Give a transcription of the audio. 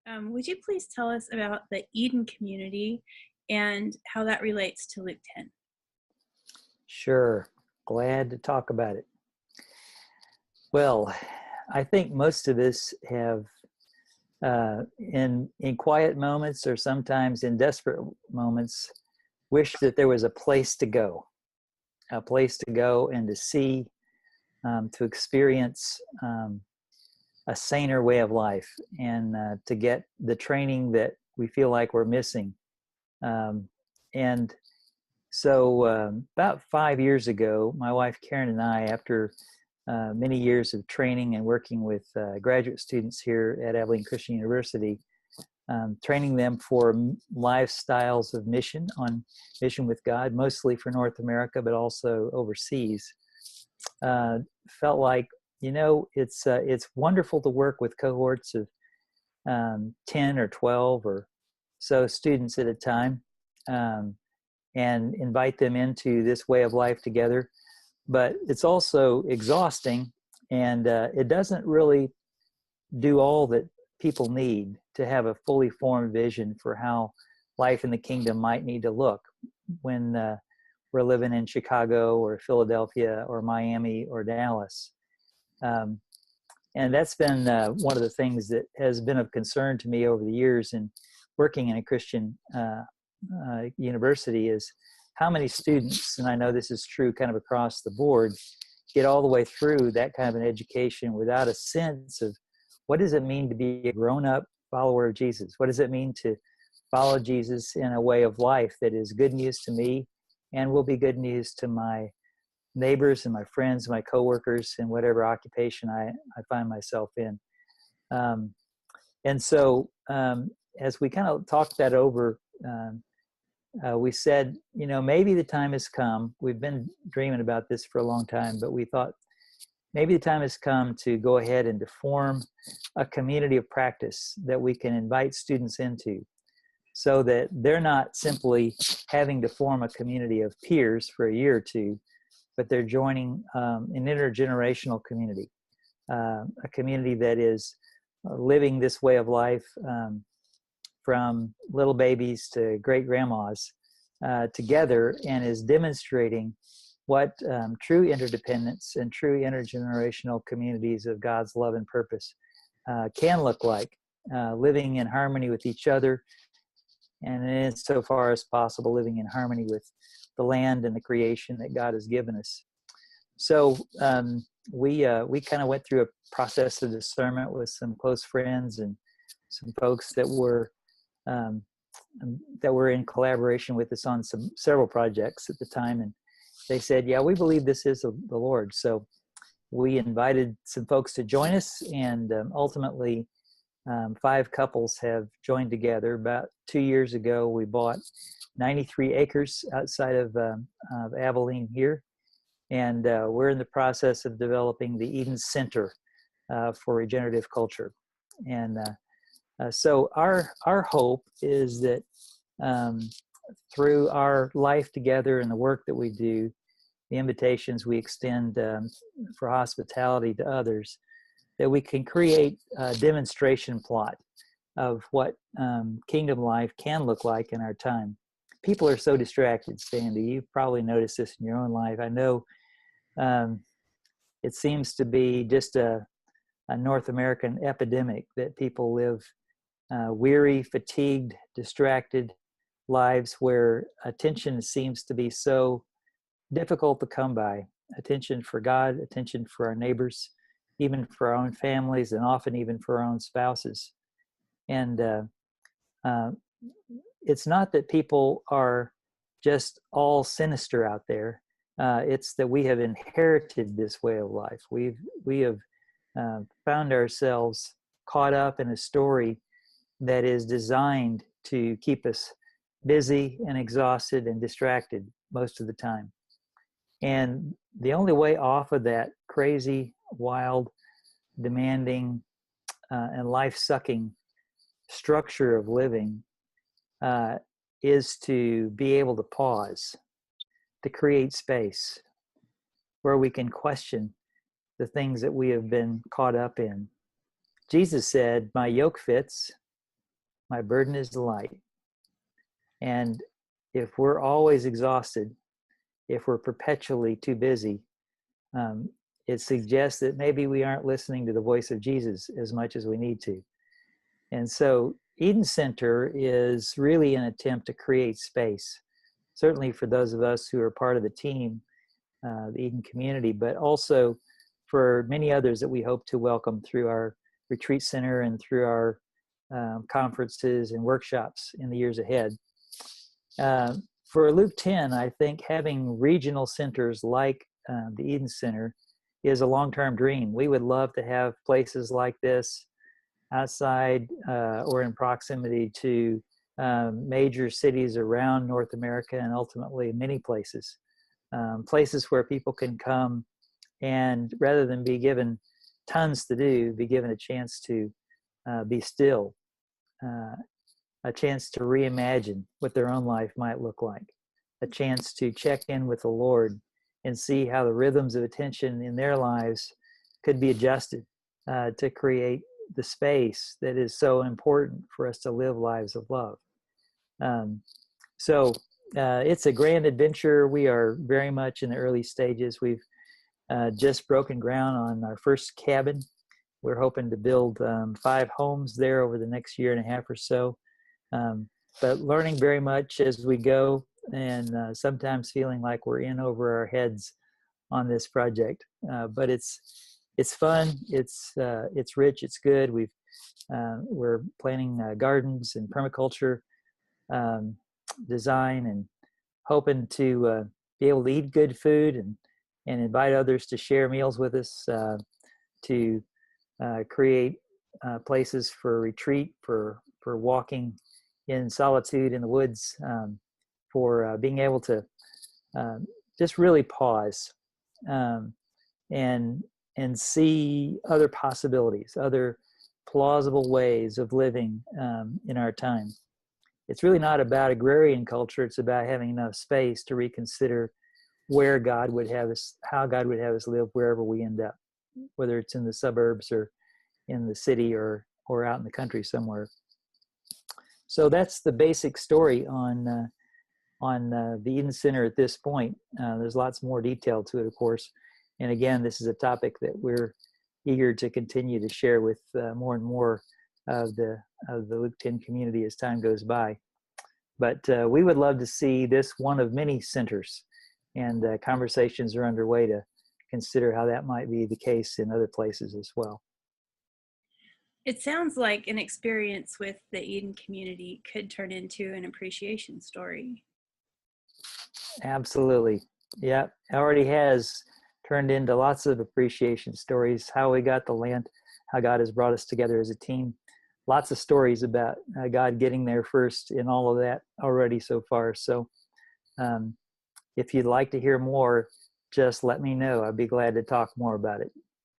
Would you please tell us about the Eden community and how that relates to Luke 10? Sure, glad to talk about it. Well, I think most of us have, in quiet moments or sometimes in desperate moments, wished that there was a place to go and to see, to experience a saner way of life, and to get the training that we feel like we're missing. And so about 5 years ago, my wife Karen and I, after many years of training and working with graduate students here at Abilene Christian University, training them for lifestyles of mission, on mission with God, mostly for North America, but also overseas, felt like, it's wonderful to work with cohorts of 10 or 12 or so students at a time, and invite them into this way of life together. But it's also exhausting, and it doesn't really do all that people need to have a fully formed vision for how life in the kingdom might need to look when we're living in Chicago or Philadelphia or Miami or Dallas. And that's been one of the things that has been of concern to me over the years in working in a Christian university, is how many students, and I know this is true kind of across the board, get all the way through that kind of an education without a sense of what does it mean to be a grown-up follower of Jesus? What does it mean to follow Jesus in a way of life that is good news to me and will be good news to my neighbors and my friends, my coworkers, in whatever occupation I find myself in. And so as we kind of talked that over, we said, maybe the time has come. We've been dreaming about this for a long time, but we thought maybe the time has come to go ahead and to form a community of practice that we can invite students into, so that they're not simply having to form a community of peers for a year or two, but they're joining an intergenerational community, a community that is living this way of life, from little babies to great grandmas, together, and is demonstrating what true interdependence and true intergenerational communities of God's love and purpose can look like, living in harmony with each other, and insofar as possible, living in harmony with the land and the creation that God has given us. So we kind of went through a process of discernment with some close friends and some folks that were in collaboration with us on several projects at the time, and they said, yeah, we believe this is the Lord. So we invited some folks to join us, and ultimately 5 couples have joined together. About 2 years ago, we bought 93 acres outside of Abilene here, and we're in the process of developing the Eden Center for regenerative culture. And so our hope is that through our life together and the work that we do, the invitations we extend for hospitality to others, that we can create a demonstration plot of what kingdom life can look like in our time. People are so distracted, Sandy. You've probably noticed this in your own life. I know it seems to be just a North American epidemic that people live weary, fatigued, distracted lives where attention seems to be so difficult to come by. Attention for God, attention for our neighbors, even for our own families, and often even for our own spouses. And it's not that people are just all sinister out there. It's that we have inherited this way of life. We have found ourselves caught up in a story that is designed to keep us busy and exhausted and distracted most of the time. And the only way off of that crazy, wild, demanding, and life-sucking structure of living is to be able to pause, to create space where we can question the things that we have been caught up in. Jesus said, "My yoke fits, My burden is light. And if we're always exhausted, if we're perpetually too busy, um, it suggests that maybe we aren't listening to the voice of Jesus as much as we need to. And so Eden Center is really an attempt to create space, certainly for those of us who are part of the team, the Eden community, but also for many others that we hope to welcome through our retreat center and through our conferences and workshops in the years ahead. For LK10, I think having regional centers like the Eden Center is a long-term dream. We would love to have places like this outside or in proximity to major cities around North America and ultimately many places. Places where people can come and rather than be given tons to do, be given a chance to be still, a chance to reimagine what their own life might look like, a chance to check in with the Lord and see how the rhythms of attention in their lives could be adjusted to create the space that is so important for us to live lives of love. So it's a grand adventure. We are very much in the early stages. We've just broken ground on our first cabin. We're hoping to build 5 homes there over the next year and a half or so. But learning very much as we go, and sometimes feeling like we're in over our heads on this project. But it's fun. It's rich. It's good. We're planting gardens and permaculture design, and hoping to be able to eat good food and invite others to share meals with us, to create places for retreat, for walking in solitude in the woods, for being able to just really pause and see other possibilities, other plausible ways of living in our time. It's really not about agrarian culture. It's about having enough space to reconsider where God would have us, how God would have us live wherever we end up, whether it's in the suburbs or in the city or out in the country somewhere. So that's the basic story on the Eden Center at this point. There's lots more detail to it, of course. And again, this is a topic that we're eager to continue to share with more and more of the LK10 community as time goes by. But we would love to see this one of many centers, and conversations are underway to consider how that might be the case in other places as well. It sounds like an experience with the Eden community could turn into an appreciation story. Absolutely. Yeah, it already has turned into lots of appreciation stories, how we got the land, how God has brought us together as a team. Lots of stories about God getting there first in all of that already so far. So if you'd like to hear more, just let me know. I'd be glad to talk more about it.